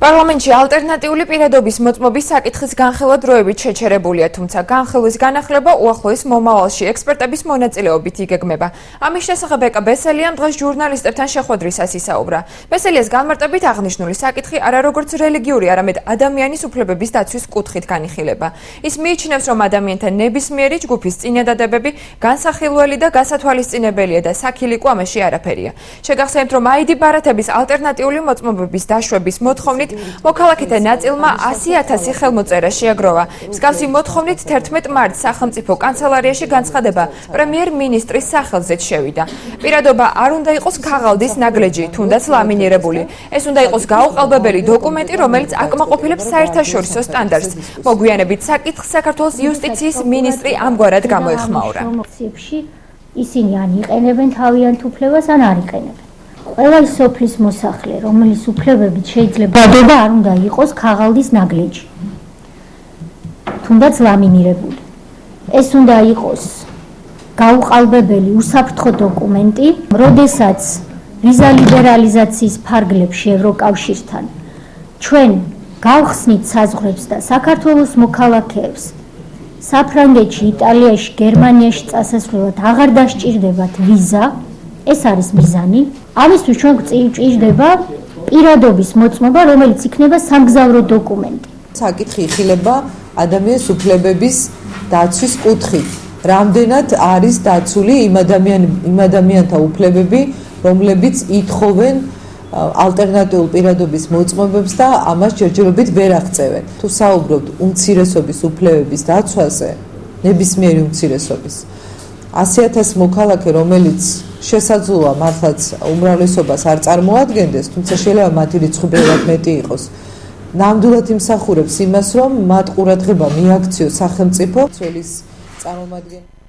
პარლამენტში ალტერნატიული პირადობის მოწმობის საკითხის განხილვა დროებით შეჩერებულია, თუმცა განხილვის განახლება უახლოეს მომავალში ექსპერტების მონაწილეობით იგეგმება. ამის შესახებ ეკა ბესელიამ დღეს ჟურნალისტებთან შეხვედრისას ისაუბრა. ბესელიას განმარტებით აღნიშნული საკითხი არა როგორც რელიგიური, არამედ ადამიანის უფლებების დაცვის კუთხით განიხილება. ის მიიჩნევს, რომ ადამიანთა ნებისმიერი ჯგუფის წინადადებები განსახილველი და გასათვალისწინებელია და საქილიკო ამაში არაფერია. შეგახსენებთ, რომ აიდი ბარათების ალტერნატიული მოწმობების დაშვების მოთხოვნით მოქალაქეთა ნაწილმა 100,000 ხელმოწერა შეაგროვა. მსგავსი მოთხოვნით 11 მარტს სახელმწიფო კანცელარიაში განცხადება პრემიერ-მინისტრის სახელზეც შევიდა. პირადობა არ უნდა იყოს ქაღალდის ნაგლეჯი, თუნდაც ლამინირებული. ეს უნდა იყოს გაუყალბებელი დოკუმენტი, რომელიც აკმაყოფილებს საერთაშორისო სტანდარტს. მოგვიანებით საკითხს საქართველოს იუსტიციის მინისტრი ამგვარად გამოეხმაურა. ისინი ან იყენებენ თავიანთ უფლებას, ან არ იყენებენ. ყველა სოფლის მოსახლე, რომელიც უფლებებით შეიძლება დადობა არ უნდა იყოს ქაღალდის ნაგლეჯი, თუნდაც ლამინირებული. ეს უნდა იყოს გაუყალბებელი უსაფრთხო დოკუმენტი, როდესაც ვიზა ლიბერალიზაციის ფარგლებში ევროკავშირთან ჩვენ გავხსნით საზღვრებს და საქართველოს მოქალაქეებს საფრანგეთში, იტალიაში, გერმანიაში წასასვლელად აღარ დასჭირდებათ ვიზა. ეს არის მიზანი. ამისთვის ჩვენ გვჭირდება პირადობის მოწმობა, რომელიც იქნება სამგზავრო დოკუმენტი. საკითხი იხილება ადამიანის უფლებების დაცვის კუთხით. რამდენად არის დაცული იმ ადამიანთა უფლებები, რომლებიც ითხოვენ ალტერნატიულ პირადობის მოწმობებს და ამას ჯერჯერობით ვერ აღწევენ. თუ საუბრობთ უმცირესობის უფლებების დაცვაზე, ნებისმიერი უმცირესობის 100,000 მოქალაქე, რომელიც შესაძლოა მართლაც უმრავლესობას არ წარმოადგენდეს, თუმცა შეიძლება მათი რიცხვი ბევრად მეტი იყოს. ნამდვილად იმსახურებს იმას, რომ მათ ყურადღება მიაქციოს სახელმწიფო წვლის წარმომადგენლებს.